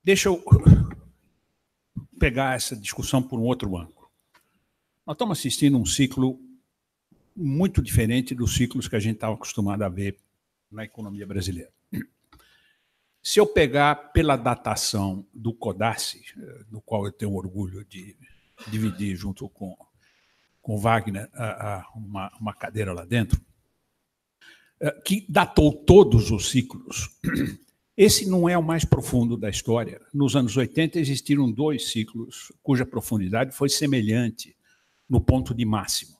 Deixa eu pegar essa discussão por um outro ângulo. Nós estamos assistindo um ciclo muito diferente dos ciclos que a gente estava acostumado a ver na economia brasileira. Se eu pegar pela datação do CODACE, do qual eu tenho orgulho de dividir junto com o Wagner uma cadeira lá dentro, que datou todos os ciclos, esse não é o mais profundo da história. Nos anos 80 existiram 2 ciclos cuja profundidade foi semelhante no ponto de máximo.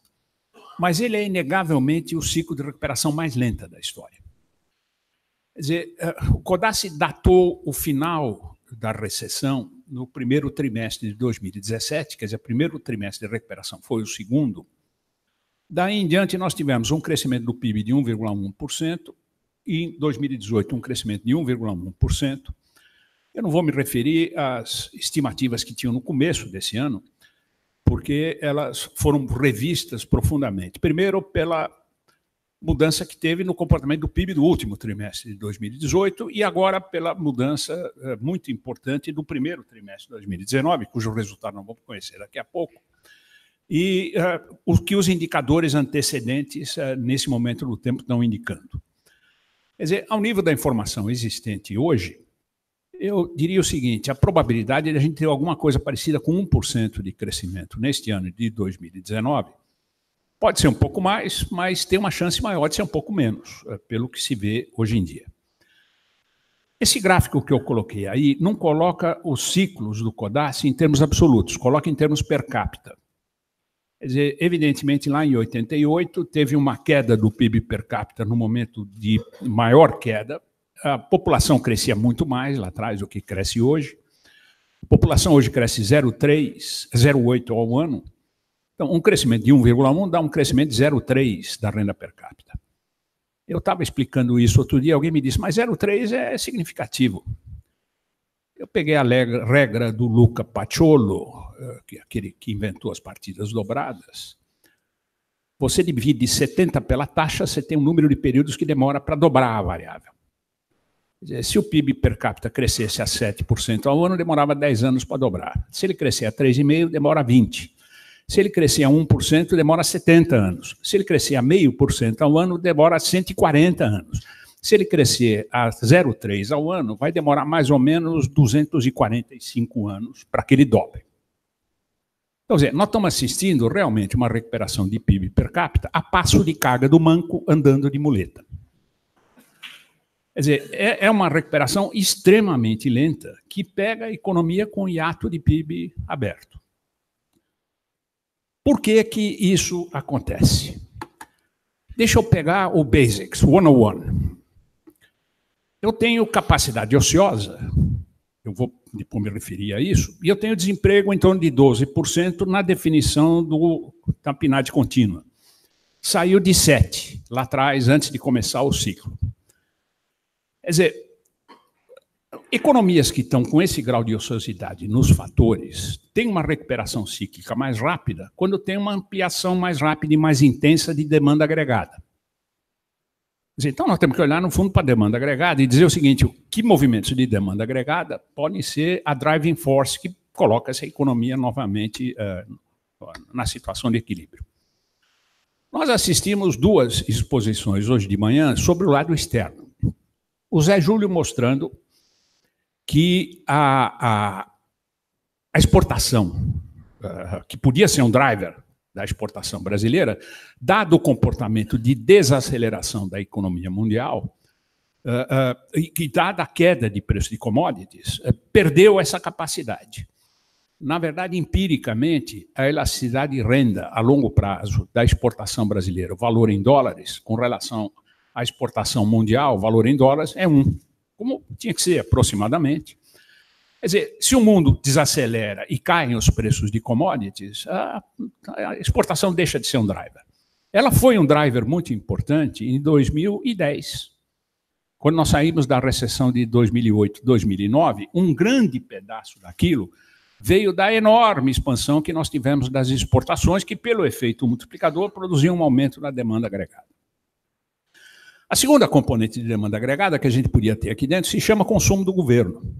Mas ele é inegavelmente o ciclo de recuperação mais lenta da história. Quer dizer, o CODACE datou o final da recessão no primeiro trimestre de 2017, quer dizer, o primeiro trimestre de recuperação foi o segundo. Daí em diante nós tivemos um crescimento do PIB de 1,1%, e em 2018 um crescimento de 1,1%. Eu não vou me referir às estimativas que tinham no começo desse ano, porque elas foram revistas profundamente. Primeiro, pela mudança que teve no comportamento do PIB do último trimestre de 2018 e agora pela mudança muito importante do primeiro trimestre de 2019, cujo resultado nós vamos conhecer daqui a pouco, e o que os indicadores antecedentes nesse momento do tempo estão indicando. Quer dizer, ao nível da informação existente hoje, eu diria o seguinte, a probabilidade de a gente ter alguma coisa parecida com 1% de crescimento neste ano de 2019 pode ser um pouco mais, mas tem uma chance maior de ser um pouco menos, pelo que se vê hoje em dia. Esse gráfico que eu coloquei aí não coloca os ciclos do CODACE em termos absolutos, coloca em termos per capita. Quer dizer, evidentemente, lá em 88, teve uma queda do PIB per capita no momento de maior queda. A população crescia muito mais lá atrás do que cresce hoje. A população hoje cresce 0,8 ao ano. Então, um crescimento de 1,1 dá um crescimento de 0,3 da renda per capita. Eu estava explicando isso outro dia, alguém me disse, mas 0,3 é significativo. Eu peguei a regra do Luca Paciolo, que é aquele que inventou as partidas dobradas. Você divide 70 pela taxa, você tem um número de períodos que demora para dobrar a variável. Quer dizer, se o PIB per capita crescesse a 7% ao ano, demorava 10 anos para dobrar. Se ele crescer a 3,5%, demora 20. Se ele crescer a 1%, demora 70 anos. Se ele crescer a 0,5% ao ano, demora 140 anos. Se ele crescer a 0,3% ao ano, vai demorar mais ou menos 245 anos para que ele dobre. Então, nós estamos assistindo realmente uma recuperação de PIB per capita a passo de carga do manco andando de muleta. Quer dizer, é uma recuperação extremamente lenta que pega a economia com hiato de PIB aberto. Por que que isso acontece? Deixa eu pegar o Basics, 101. Eu tenho capacidade ociosa, eu vou depois me referir a isso, e eu tenho desemprego em torno de 12% na definição da PNAD contínua. Saiu de 7% lá atrás, antes de começar o ciclo. Quer dizer, economias que estão com esse grau de ociosidade nos fatores têm uma recuperação cíclica mais rápida quando tem uma ampliação mais rápida e mais intensa de demanda agregada. Então, nós temos que olhar, no fundo, para a demanda agregada e dizer o seguinte, que movimentos de demanda agregada podem ser a driving force que coloca essa economia novamente na situação de equilíbrio. Nós assistimos 2 exposições hoje de manhã sobre o lado externo. O Zé Júlio mostrando que a exportação, que podia ser um driver da exportação brasileira, dado o comportamento de desaceleração da economia mundial, e dada a queda de preço de commodities, perdeu essa capacidade. Na verdade, empiricamente, a elasticidade de renda a longo prazo da exportação brasileira, o valor em dólares, com relação à exportação mundial, o valor em dólares, é 1, como tinha que ser aproximadamente. Quer dizer, se o mundo desacelera e caem os preços de commodities, a exportação deixa de ser um driver. Ela foi um driver muito importante em 2010. Quando nós saímos da recessão de 2008, 2009, um grande pedaço daquilo veio da enorme expansão que nós tivemos das exportações, que, pelo efeito multiplicador, produziam um aumento na demanda agregada. A segunda componente de demanda agregada que a gente podia ter aqui dentro se chama consumo do governo.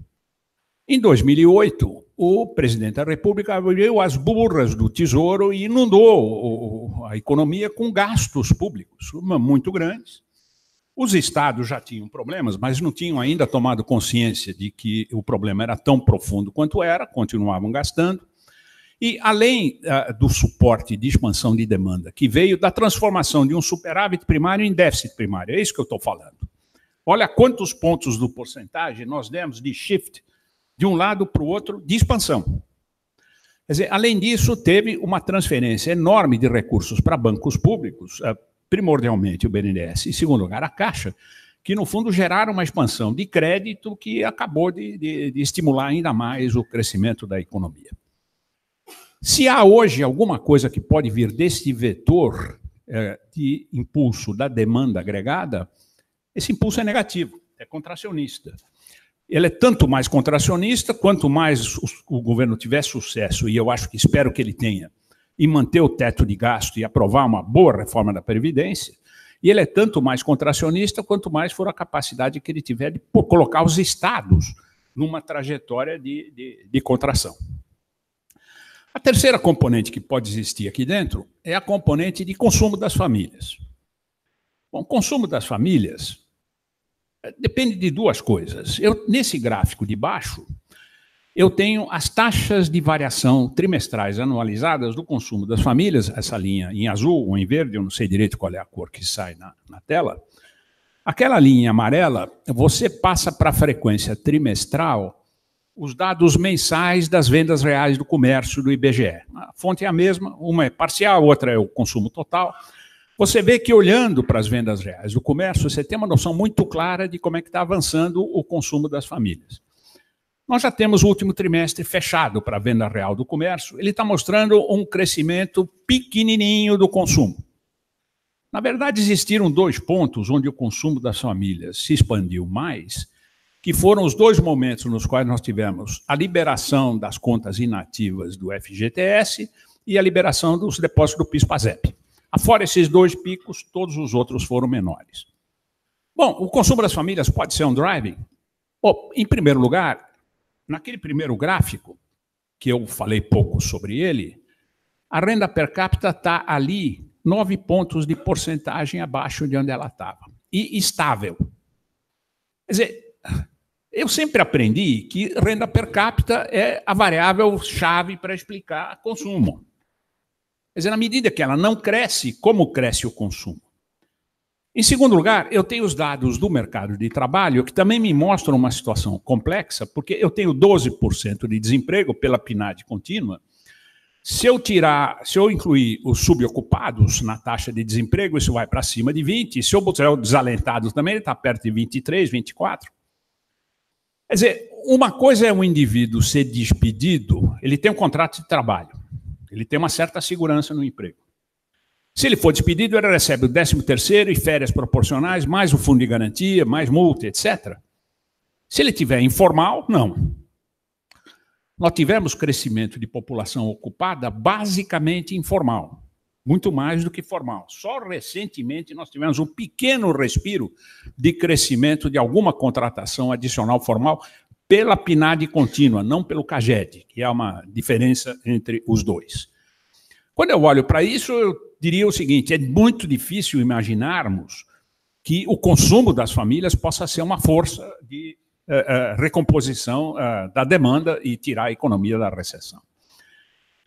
Em 2008, o presidente da República abriu as burras do Tesouro e inundou a economia com gastos públicos muito grandes. Os estados já tinham problemas, mas não tinham ainda tomado consciência de que o problema era tão profundo quanto era, continuavam gastando. E, além do suporte de expansão de demanda, que veio da transformação de um superávit primário em déficit primário, é isso que eu estou falando. Olha quantos pontos do porcentagem nós demos de shift de um lado para o outro de expansão. Quer dizer, além disso, teve uma transferência enorme de recursos para bancos públicos, primordialmente o BNDES, em segundo lugar a Caixa, que no fundo geraram uma expansão de crédito que acabou de estimular ainda mais o crescimento da economia. Se há hoje alguma coisa que pode vir desse vetor de impulso da demanda agregada, esse impulso é negativo, é contracionista. Ele é tanto mais contracionista, quanto mais o governo tiver sucesso, e eu acho que espero que ele tenha, em manter o teto de gasto e aprovar uma boa reforma da Previdência, e ele é tanto mais contracionista, quanto mais for a capacidade que ele tiver de colocar os estados numa trajetória de contração. A terceira componente que pode existir aqui dentro é a componente de consumo das famílias. Bom, o consumo das famílias depende de duas coisas. Nesse gráfico de baixo, eu tenho as taxas de variação trimestrais anualizadas do consumo das famílias, essa linha em azul ou em verde, eu não sei direito qual é a cor que sai na tela. Aquela linha amarela, você passa para a frequência trimestral os dados mensais das vendas reais do comércio do IBGE. A fonte é a mesma, uma é parcial, a outra é o consumo total. Você vê que, olhando para as vendas reais do comércio, você tem uma noção muito clara de como é que está avançando o consumo das famílias. Nós já temos o último trimestre fechado para a venda real do comércio. Ele está mostrando um crescimento pequenininho do consumo. Na verdade, existiram dois pontos onde o consumo das famílias se expandiu mais, que foram os dois momentos nos quais nós tivemos a liberação das contas inativas do FGTS e a liberação dos depósitos do PIS/PASEP. Fora esses dois picos, todos os outros foram menores. Bom, o consumo das famílias pode ser um driving? Bom, em primeiro lugar, naquele primeiro gráfico, que eu falei pouco sobre ele, a renda per capita está ali 9 pontos de porcentagem abaixo de onde ela estava. E estável. Quer dizer, eu sempre aprendi que renda per capita é a variável-chave para explicar consumo. Quer dizer, na medida que ela não cresce, como cresce o consumo? Em segundo lugar, eu tenho os dados do mercado de trabalho que também me mostram uma situação complexa, porque eu tenho 12% de desemprego pela PNAD contínua. Se eu incluir os subocupados na taxa de desemprego, isso vai para cima de 20%. Se eu botar o desalentado também, ele está perto de 23%, 24%. Quer dizer, uma coisa é um indivíduo ser despedido, ele tem um contrato de trabalho. Ele tem uma certa segurança no emprego. Se ele for despedido, ele recebe o 13º e férias proporcionais, mais o fundo de garantia, mais multa, etc. Se ele tiver informal, não. Nós tivemos crescimento de população ocupada basicamente informal, muito mais do que formal. Só recentemente nós tivemos um pequeno respiro de crescimento de alguma contratação adicional formal pela PNAD contínua, não pelo CAGED, que é uma diferença entre os dois. Quando eu olho para isso, eu diria o seguinte, é muito difícil imaginarmos que o consumo das famílias possa ser uma força de recomposição da demanda e tirar a economia da recessão.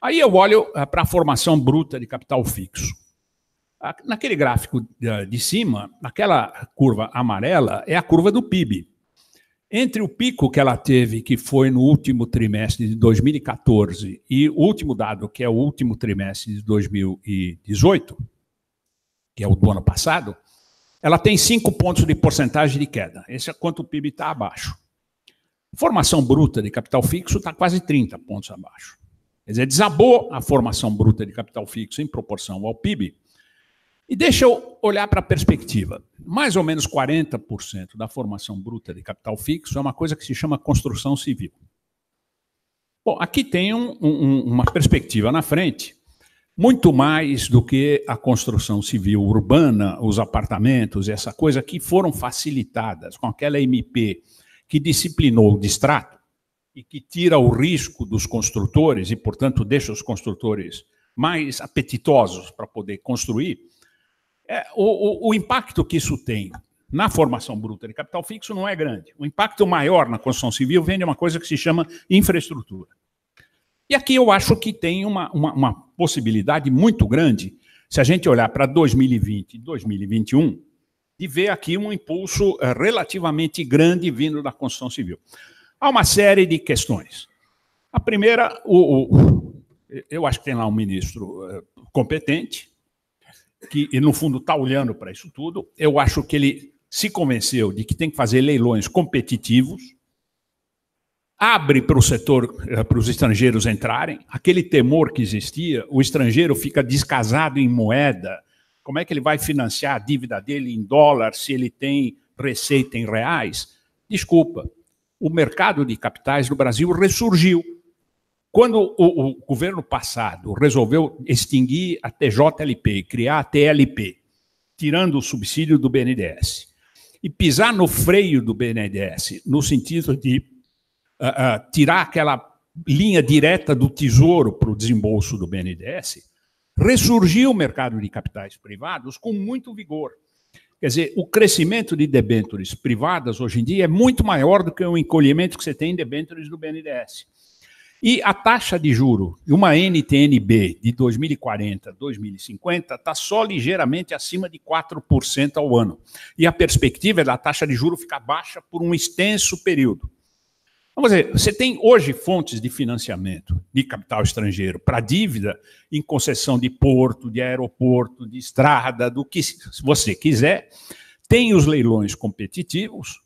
Aí eu olho para a formação bruta de capital fixo. Naquele gráfico de cima, aquela curva amarela é a curva do PIB. Entre o pico que ela teve, que foi no último trimestre de 2014, e o último dado, que é o último trimestre de 2018, que é o do ano passado, ela tem 5 pontos de porcentagem de queda. Esse é quanto o PIB está abaixo. Formação bruta de capital fixo está quase 30 pontos abaixo. Quer dizer, desabou a formação bruta de capital fixo em proporção ao PIB. E deixa eu olhar para a perspectiva. Mais ou menos 40% da formação bruta de capital fixo é uma coisa que se chama construção civil. Bom, aqui tem uma perspectiva na frente, muito mais do que a construção civil urbana, os apartamentos, essa coisa que foram facilitadas com aquela MP que disciplinou o distrato. e que tira o risco dos construtores e, portanto, deixa os construtores mais apetitosos para poder construir, o impacto que isso tem na formação bruta de capital fixo não é grande. O impacto maior na construção civil vem de uma coisa que se chama infraestrutura. E aqui eu acho que tem uma possibilidade muito grande, se a gente olhar para 2020 e 2021, de ver aqui um impulso relativamente grande vindo da construção civil. Há uma série de questões. A primeira, eu acho que tem lá um ministro competente, que, no fundo, está olhando para isso tudo. Eu acho que ele se convenceu de que tem que fazer leilões competitivos, abre para o setor, para os estrangeiros entrarem, aquele temor que existia, o estrangeiro fica descasado em moeda, como é que ele vai financiar a dívida dele em dólar se ele tem receita em reais? Desculpa, o mercado de capitais do Brasil ressurgiu. Quando o governo passado resolveu extinguir a TJLP e criar a TLP, tirando o subsídio do BNDES, e pisar no freio do BNDES, no sentido de tirar aquela linha direta do Tesouro para o desembolso do BNDES, ressurgiu o mercado de capitais privados com muito vigor. Quer dizer, o crescimento de debêntures privadas hoje em dia é muito maior do que o encolhimento que você tem em debêntures do BNDES. E a taxa de juro de uma NTN-B de 2040 a 2050 está só ligeiramente acima de 4% ao ano. E a perspectiva é da taxa de juro ficar baixa por um extenso período. Vamos dizer, você tem hoje fontes de financiamento de capital estrangeiro para dívida em concessão de porto, de aeroporto, de estrada, do que você quiser. Tem os leilões competitivos,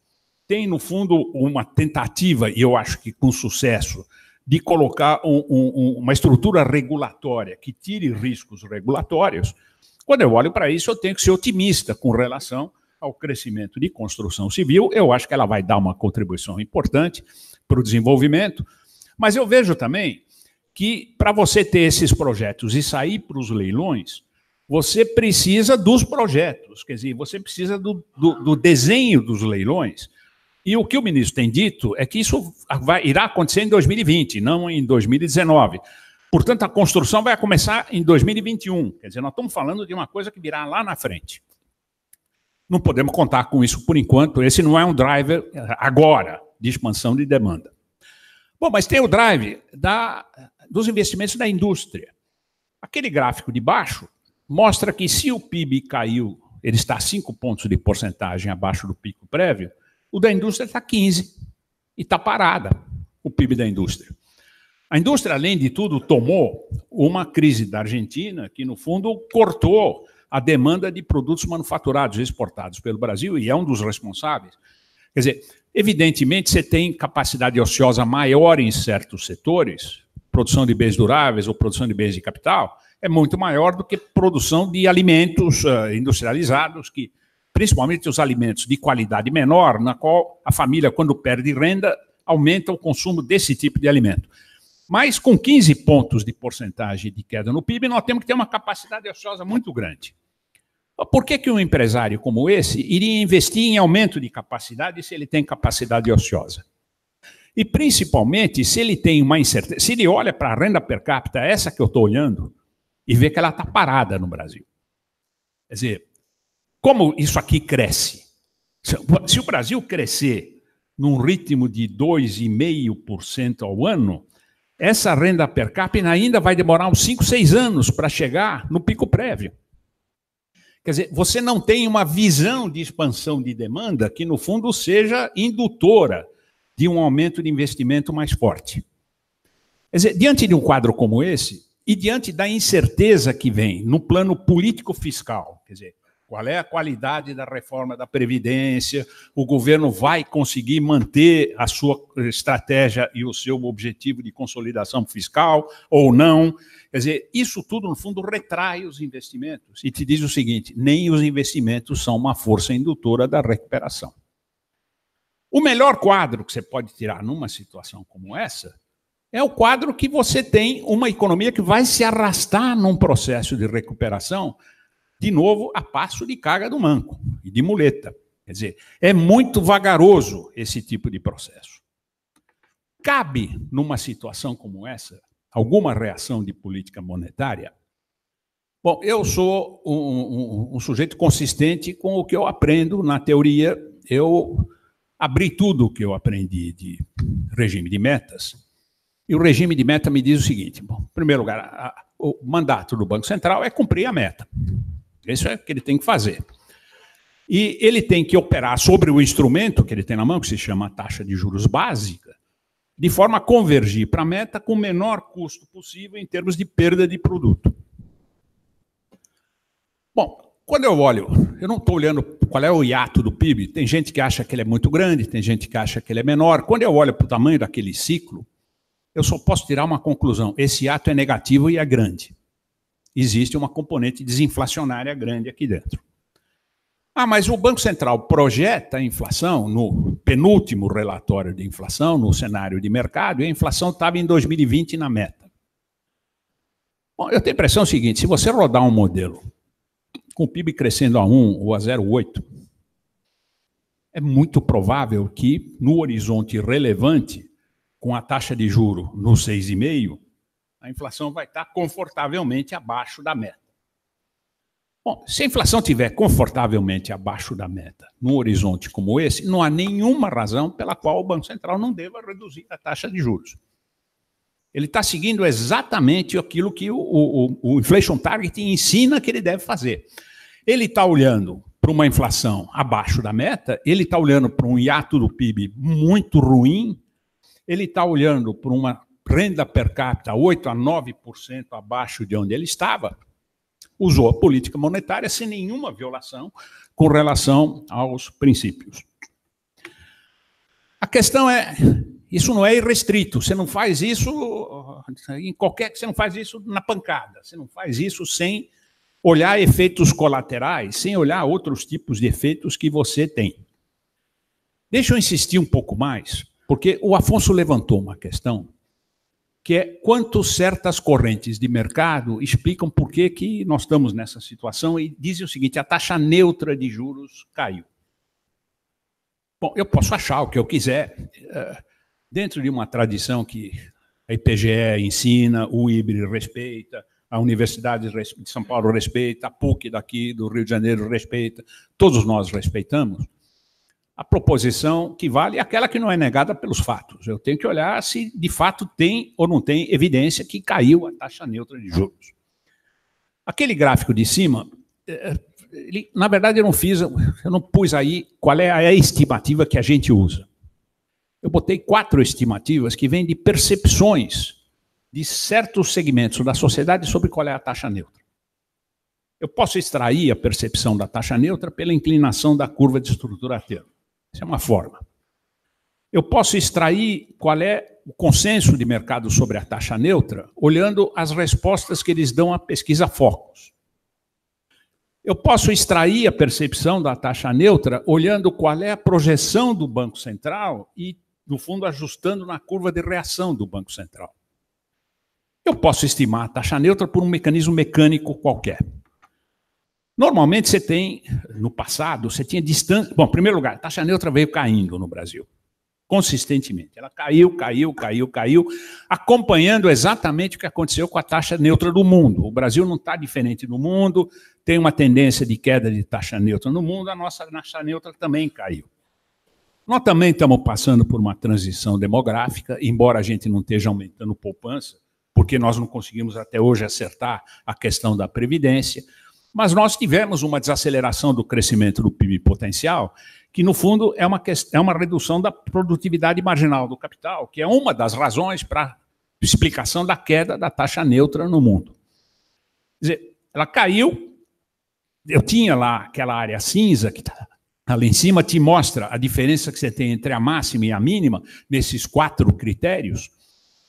tem, no fundo, uma tentativa, e eu acho que com sucesso, de colocar uma estrutura regulatória que tire riscos regulatórios. Quando eu olho para isso, eu tenho que ser otimista com relação ao crescimento de construção civil. Eu acho que ela vai dar uma contribuição importante para o desenvolvimento, mas eu vejo também que, para você ter esses projetos e sair para os leilões, você precisa dos projetos, quer dizer, você precisa do desenho dos leilões. E o que o ministro tem dito é que isso irá acontecer em 2020, não em 2019. Portanto, a construção vai começar em 2021. Quer dizer, nós estamos falando de uma coisa que virá lá na frente. Não podemos contar com isso por enquanto. Esse não é um driver agora de expansão de demanda. Bom, mas tem o drive dos investimentos da indústria. Aquele gráfico de baixo mostra que se o PIB caiu, ele está 5 pontos de porcentagem abaixo do pico prévio, o da indústria está 15 e está parada, o PIB da indústria. A indústria, além de tudo, tomou uma crise da Argentina que, no fundo, cortou a demanda de produtos manufaturados exportados pelo Brasil e é um dos responsáveis. Quer dizer, evidentemente, você tem capacidade ociosa maior em certos setores, produção de bens duráveis ou produção de bens de capital, é muito maior do que produção de alimentos industrializados, que, principalmente os alimentos de qualidade menor, na qual a família, quando perde renda, aumenta o consumo desse tipo de alimento. Mas com 15 pontos de porcentagem de queda no PIB, nós temos que ter uma capacidade ociosa muito grande. Por que um empresário como esse iria investir em aumento de capacidade se ele tem capacidade ociosa? E, principalmente, se ele tem uma incerteza, se ele olha para a renda per capita, essa que eu estou olhando, e vê que ela está parada no Brasil. Quer dizer, como isso aqui cresce? Se o Brasil crescer num ritmo de 2,5% ao ano, essa renda per capita ainda vai demorar uns 5, 6 anos para chegar no pico prévio. Quer dizer, você não tem uma visão de expansão de demanda que, no fundo, seja indutora de um aumento de investimento mais forte. Quer dizer, diante de um quadro como esse, e diante da incerteza que vem no plano político-fiscal, quer dizer, qual é a qualidade da reforma da Previdência, o governo vai conseguir manter a sua estratégia e o seu objetivo de consolidação fiscal ou não. Quer dizer, isso tudo, no fundo, retrai os investimentos e te diz o seguinte, nem os investimentos são uma força indutora da recuperação. O melhor quadro que você pode tirar numa situação como essa é o quadro que você tem uma economia que vai se arrastar num processo de recuperação, de novo, a passo de carga do manco e de muleta. Quer dizer, é muito vagaroso esse tipo de processo. cabe, numa situação como essa, alguma reação de política monetária? Bom, eu sou um sujeito consistente com o que eu aprendo na teoria. Eu abri tudo o que eu aprendi de regime de metas. E o regime de meta me diz o seguinte: bom, em primeiro lugar, o mandato do Banco Central é cumprir a meta. Isso é o que ele tem que fazer. E ele tem que operar sobre o instrumento que ele tem na mão, que se chama taxa de juros básica, de forma a convergir para a meta com o menor custo possível em termos de perda de produto. Bom, quando eu olho, eu não estou olhando qual é o hiato do PIB. Tem gente que acha que ele é muito grande, tem gente que acha que ele é menor. Quando eu olho para o tamanho daquele ciclo, eu só posso tirar uma conclusão: esse hiato é negativo e é grande. Existe uma componente desinflacionária grande aqui dentro. Ah, mas o Banco Central projeta a inflação no penúltimo relatório de inflação, no cenário de mercado, e a inflação estava em 2020 na meta. Bom, eu tenho a impressão seguinte: se você rodar um modelo com o PIB crescendo a 1 ou a 0,8, é muito provável que, no horizonte relevante, com a taxa de juro no 6,5, a inflação vai estar confortavelmente abaixo da meta. Bom, se a inflação estiver confortavelmente abaixo da meta, num horizonte como esse, não há nenhuma razão pela qual o Banco Central não deva reduzir a taxa de juros. Ele está seguindo exatamente aquilo que o Inflation Target ensina que ele deve fazer. Ele está olhando para uma inflação abaixo da meta, ele está olhando para um hiato do PIB muito ruim, ele está olhando para uma renda per capita 8 a 9% abaixo de onde ele estava, usou a política monetária sem nenhuma violação com relação aos princípios. A questão é, isso não é irrestrito, você não faz isso você não faz isso na pancada, você não faz isso sem olhar efeitos colaterais, sem olhar outros tipos de efeitos que você tem. Deixa eu insistir um pouco mais, porque o Afonso levantou uma questão que é quanto certas correntes de mercado explicam por que nós estamos nessa situação e dizem o seguinte: a taxa neutra de juros caiu. Bom, eu posso achar o que eu quiser, dentro de uma tradição que a IPGE ensina, o IBRE respeita, a Universidade de São Paulo respeita, a PUC daqui do Rio de Janeiro respeita, todos nós respeitamos. A proposição que vale é aquela que não é negada pelos fatos. Eu tenho que olhar se de fato tem ou não tem evidência que caiu a taxa neutra de juros. Aquele gráfico de cima, na verdade eu não pus aí qual é a estimativa que a gente usa. Eu botei 4 estimativas que vêm de percepções de certos segmentos da sociedade sobre qual é a taxa neutra. Eu posso extrair a percepção da taxa neutra pela inclinação da curva de estrutura a termo. Isso é uma forma. Eu posso extrair qual é o consenso de mercado sobre a taxa neutra olhando as respostas que eles dão à pesquisa Focus. Eu posso extrair a percepção da taxa neutra olhando qual é a projeção do Banco Central e, no fundo, ajustando na curva de reação do Banco Central. Eu posso estimar a taxa neutra por um mecanismo mecânico qualquer. Normalmente você tem, no passado, você tinha distância... Bom, em primeiro lugar, a taxa neutra veio caindo no Brasil, consistentemente. Ela caiu, acompanhando exatamente o que aconteceu com a taxa neutra do mundo. O Brasil não está diferente do mundo, tem uma tendência de queda de taxa neutra no mundo, a nossa taxa neutra também caiu. Nós também estamos passando por uma transição demográfica, embora a gente não esteja aumentando poupança, porque nós não conseguimos até hoje acertar a questão da previdência, mas nós tivemos uma desaceleração do crescimento do PIB potencial, que, no fundo, é uma redução da produtividade marginal do capital, que é uma das razões para a explicação da queda da taxa neutra no mundo. Quer dizer, ela caiu, eu tinha lá aquela área cinza, que está ali em cima, te mostra a diferença que você tem entre a máxima e a mínima, nesses 4 critérios.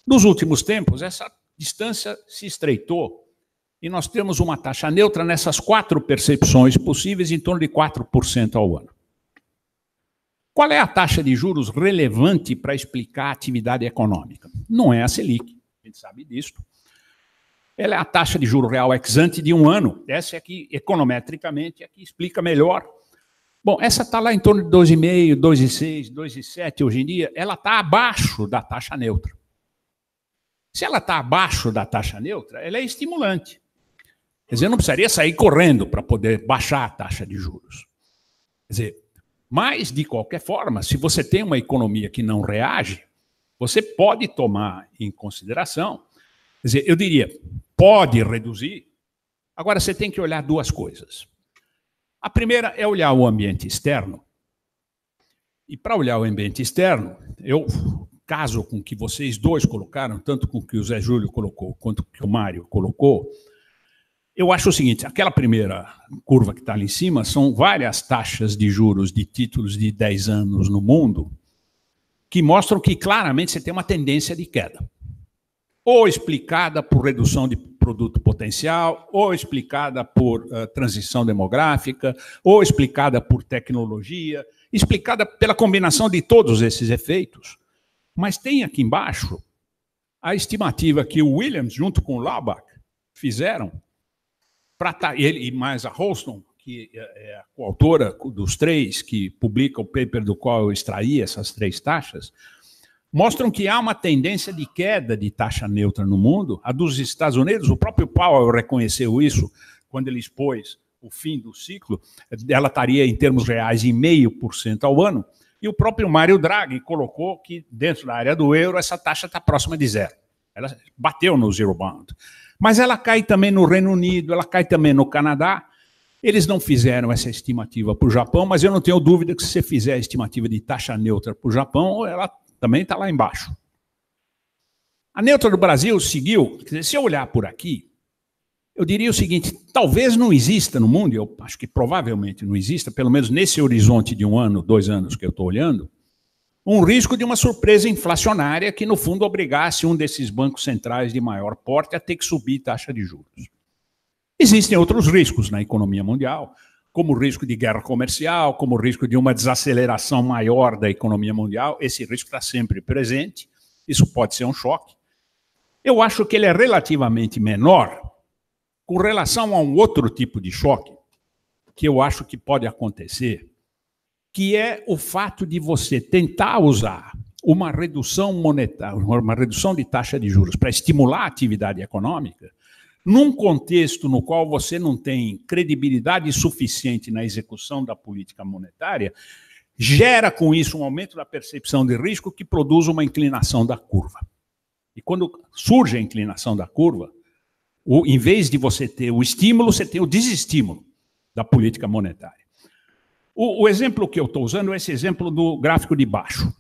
Nos últimos tempos, essa distância se estreitou, e nós temos uma taxa neutra nessas 4 percepções possíveis, em torno de 4% ao ano. Qual é a taxa de juros relevante para explicar a atividade econômica? Não é a Selic, a gente sabe disso. Ela é a taxa de juro real ex ante de 1 ano. Essa é que, econometricamente, é que explica melhor Bom, essa está lá em torno de 2,5, 2,6, 2,7 hoje em dia, ela está abaixo da taxa neutra. Se ela está abaixo da taxa neutra, ela é estimulante. Quer dizer, eu não precisaria sair correndo para poder baixar a taxa de juros. Quer dizer, mas, de qualquer forma, se você tem uma economia que não reage, você pode tomar em consideração, quer dizer, eu diria, pode reduzir. Agora, você tem que olhar duas coisas. A primeira é olhar o ambiente externo. E para olhar o ambiente externo, eu caso com o que vocês dois colocaram, tanto com o que o Zé Júlio colocou, quanto com o que o Mário colocou, eu acho o seguinte, aquela primeira curva que está ali em cima são várias taxas de juros de títulos de 10 anos no mundo que mostram que claramente você tem uma tendência de queda. Ou explicada por redução de produto potencial, ou explicada por transição demográfica, ou explicada por tecnologia, explicada pela combinação de todos esses efeitos. Mas tem aqui embaixo a estimativa que o Williams, junto com o Laubach, fizeram, ele e mais a Holston, que é a coautora dos três, que publica o paper do qual eu extraí essas três taxas, mostram que há uma tendência de queda de taxa neutra no mundo. A dos Estados Unidos, o próprio Powell reconheceu isso quando ele expôs o fim do ciclo, ela estaria em termos reais em 0,5% ao ano, e o próprio Mário Draghi colocou que dentro da área do euro essa taxa está próxima de zero. Ela bateu no zero bound. Mas ela cai também no Reino Unido, ela cai também no Canadá. Eles não fizeram essa estimativa para o Japão, mas eu não tenho dúvida que se você fizer a estimativa de taxa neutra para o Japão, ela também está lá embaixo. A neutra do Brasil seguiu, quer dizer, se eu olhar por aqui, eu diria o seguinte, talvez não exista no mundo, eu acho que provavelmente não exista, pelo menos nesse horizonte de 1 ano, 2 anos que eu estou olhando, um risco de uma surpresa inflacionária que, no fundo, obrigasse um desses bancos centrais de maior porte a ter que subir taxa de juros. Existem outros riscos na economia mundial, como o risco de guerra comercial, como o risco de uma desaceleração maior da economia mundial. Esse risco está sempre presente, isso pode ser um choque. Eu acho que ele é relativamente menor com relação a um outro tipo de choque que eu acho que pode acontecer, que é o fato de você tentar usar uma redução monetária, uma redução de taxa de juros para estimular a atividade econômica, num contexto no qual você não tem credibilidade suficiente na execução da política monetária, gera com isso um aumento da percepção de risco que produz uma inclinação da curva. E quando surge a inclinação da curva, em vez de você ter o estímulo, você tem o desestímulo da política monetária. O exemplo que eu estou usando é esse exemplo do gráfico de baixo.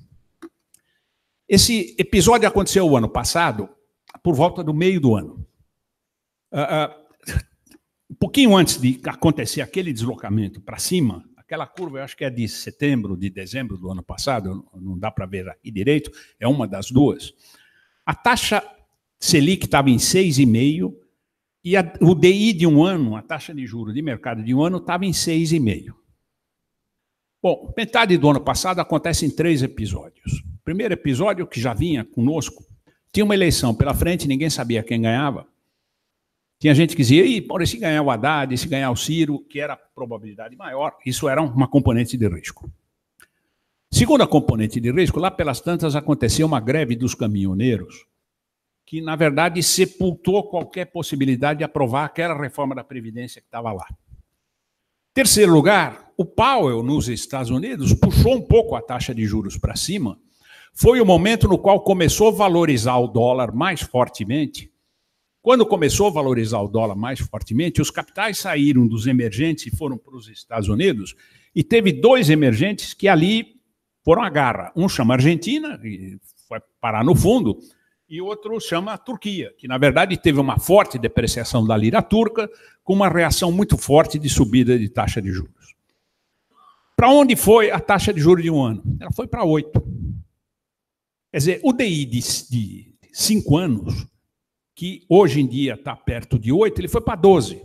Esse episódio aconteceu o ano passado, por volta do meio do ano. Um pouquinho antes de acontecer aquele deslocamento para cima, aquela curva, eu acho que é de setembro, de dezembro do ano passado, não dá para ver aqui direito, é uma das duas. A taxa Selic estava em 6,5% e o DI de 1 ano, a taxa de juros de mercado de 1 ano, estava em 6,5%. Bom, metade do ano passado acontece em 3 episódios. O primeiro episódio, que já vinha conosco, tinha uma eleição pela frente, ninguém sabia quem ganhava. Tinha gente que dizia, se ganhar o Haddad, se ganhar o Ciro, que era a probabilidade maior, isso era uma componente de risco. Segunda componente de risco, lá pelas tantas aconteceu uma greve dos caminhoneiros, que, na verdade, sepultou qualquer possibilidade de aprovar aquela reforma da Previdência que estava lá. Terceiro lugar, o Powell, nos Estados Unidos, puxou um pouco a taxa de juros para cima. Foi o momento no qual começou a valorizar o dólar mais fortemente. Quando começou a valorizar o dólar mais fortemente, os capitais saíram dos emergentes e foram para os Estados Unidos, e teve 2 emergentes que ali foram à garra. Um chama Argentina, e foi parar no fundo, e outro chama a Turquia, que, na verdade, teve uma forte depreciação da lira turca, com uma reação muito forte de subida de taxa de juros. Para onde foi a taxa de juros de 1 ano? Ela foi para 8%. Quer dizer, o DI de 5 anos, que hoje em dia está perto de 8%, ele foi para 12%.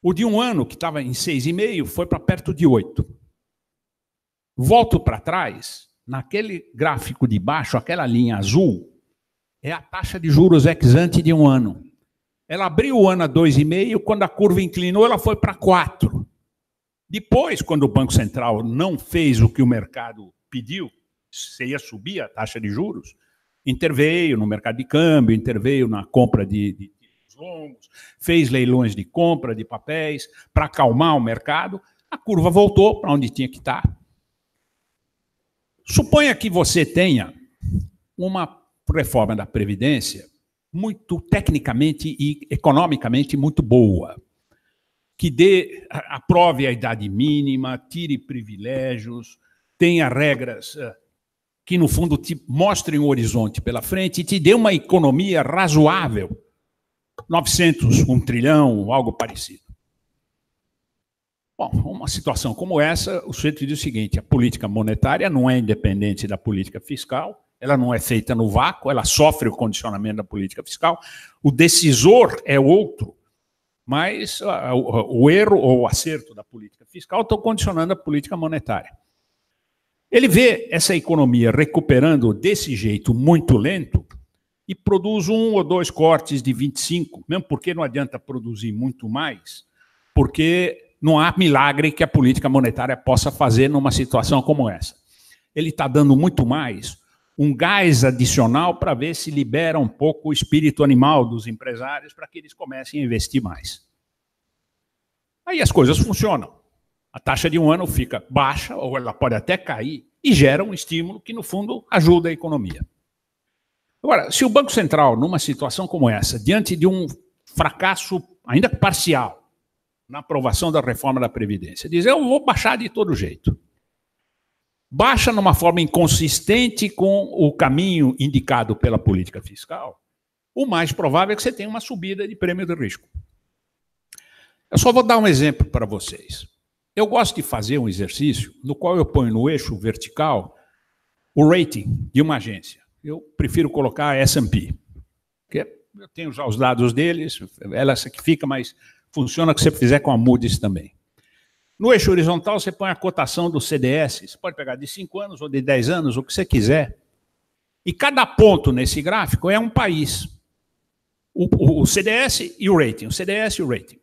O de 1 ano, que estava em 6,5%, foi para perto de 8%. Volto para trás, naquele gráfico de baixo, aquela linha azul, é a taxa de juros ex-ante de 1 ano. Ela abriu o ano a 2,5%, quando a curva inclinou, ela foi para 4%. Depois, quando o Banco Central não fez o que o mercado pediu, se ia subir a taxa de juros, interveio no mercado de câmbio, interveio na compra de longos, fez leilões de compra de papéis para acalmar o mercado, a curva voltou para onde tinha que estar. Suponha que você tenha uma reforma da Previdência muito tecnicamente e economicamente muito boa, que aprove a idade mínima, tire privilégios, tenha regras que, no fundo, te mostrem um horizonte pela frente e te dê uma economia razoável, 900, 1 trilhão, algo parecido. Bom, uma situação como essa, o sujeito diz o seguinte: a política monetária não é independente da política fiscal, ela não é feita no vácuo, ela sofre o condicionamento da política fiscal, o decisor é outro, mas o erro ou o acerto da política fiscal está condicionando a política monetária. Ele vê essa economia recuperando desse jeito muito lento e produz 1 ou 2 cortes de 25, mesmo porque não adianta produzir muito mais, porque não há milagre que a política monetária possa fazer numa situação como essa. Ele está dando muito mais, um gás adicional para ver se libera um pouco o espírito animal dos empresários para que eles comecem a investir mais. Aí as coisas funcionam. A taxa de 1 ano fica baixa, ou ela pode até cair, e gera um estímulo que, no fundo, ajuda a economia. Agora, se o Banco Central, numa situação como essa, diante de um fracasso ainda parcial na aprovação da reforma da Previdência, diz: eu vou baixar de todo jeito. Baixa numa forma inconsistente com o caminho indicado pela política fiscal, o mais provável é que você tenha uma subida de prêmio de risco. Eu só vou dar um exemplo para vocês. Eu gosto de fazer um exercício no qual eu ponho no eixo vertical o rating de uma agência. Eu prefiro colocar a S&P, porque eu tenho já os dados deles, ela essa que fica, mas funciona que você fizer com a Moody's também. No eixo horizontal, você põe a cotação do CDS, você pode pegar de 5 anos ou de 10 anos, o que você quiser. E cada ponto nesse gráfico é um país. O CDS e o rating, o CDS e o rating.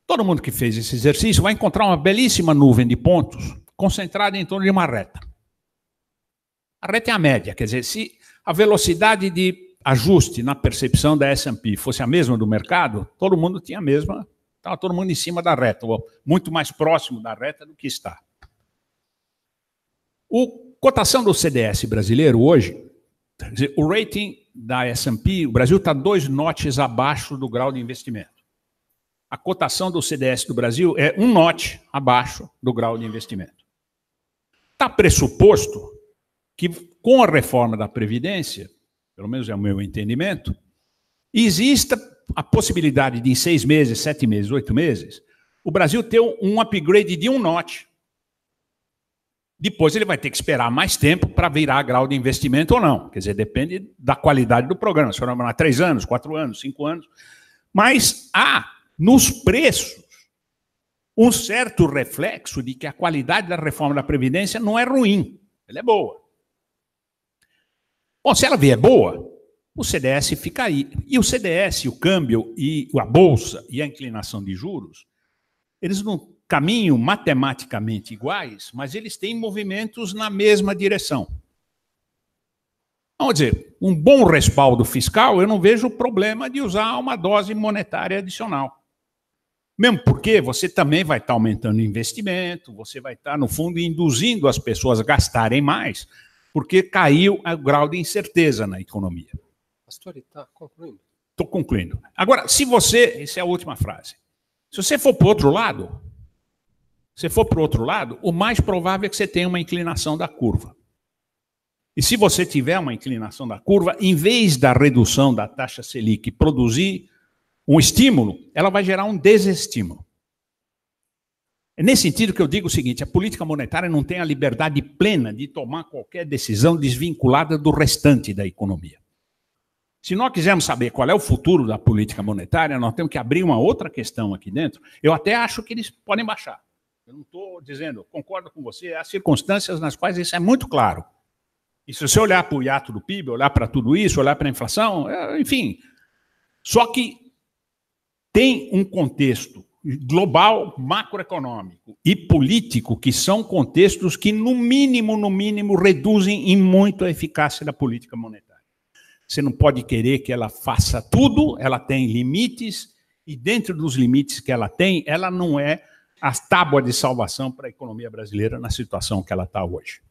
Todo mundo que fez esse exercício vai encontrar uma belíssima nuvem de pontos concentrada em torno de uma reta. A reta é a média, quer dizer, se a velocidade de ajuste na percepção da S&P fosse a mesma do mercado, todo mundo tinha a mesma, estava todo mundo em cima da reta, ou muito mais próximo da reta do que está. A cotação do CDS brasileiro hoje, quer dizer, o rating da S&P, o Brasil está 2 notches abaixo do grau de investimento. A cotação do CDS do Brasil é 1 notch abaixo do grau de investimento. Está pressuposto que, com a reforma da Previdência, pelo menos é o meu entendimento, exista a possibilidade de, em 6 meses, 7 meses, 8 meses, o Brasil ter um upgrade de 1 notch. Depois ele vai ter que esperar mais tempo para virar grau de investimento ou não. Quer dizer, depende da qualidade do programa. Se for 3 anos, 4 anos, 5 anos. Mas há, nos preços, um certo reflexo de que a qualidade da reforma da Previdência não é ruim, ela é boa. Bom, se ela vier boa, o CDS fica aí. E o CDS, o câmbio, e a Bolsa e a inclinação de juros, eles não caminham matematicamente iguais, mas eles têm movimentos na mesma direção. Vamos dizer, um bom respaldo fiscal, eu não vejo problema de usar uma dose monetária adicional. Mesmo porque você também vai estar aumentando o investimento, você vai estar, no fundo, induzindo as pessoas a gastarem mais, porque caiu o grau de incerteza na economia. Pastor, está concluindo? Estou concluindo. Agora, se você, essa é a última frase, se você for para o outro lado, o mais provável é que você tenha uma inclinação da curva. E se você tiver uma inclinação da curva, em vez da redução da taxa Selic produzir um estímulo, ela vai gerar um desestímulo. É nesse sentido que eu digo o seguinte: a política monetária não tem a liberdade plena de tomar qualquer decisão desvinculada do restante da economia. Se nós quisermos saber qual é o futuro da política monetária, nós temos que abrir uma outra questão aqui dentro. Eu até acho que eles podem baixar. Eu não estou dizendo, concordo com você, há circunstâncias nas quais isso é muito claro. E se você olhar para o hiato do PIB, olhar para tudo isso, olhar para a inflação, enfim. Só que tem um contexto global, macroeconômico e político, que são contextos que, no mínimo, reduzem em muito a eficácia da política monetária. Você não pode querer que ela faça tudo, ela tem limites, e dentro dos limites que ela tem, ela não é a tábua de salvação para a economia brasileira na situação que ela está hoje.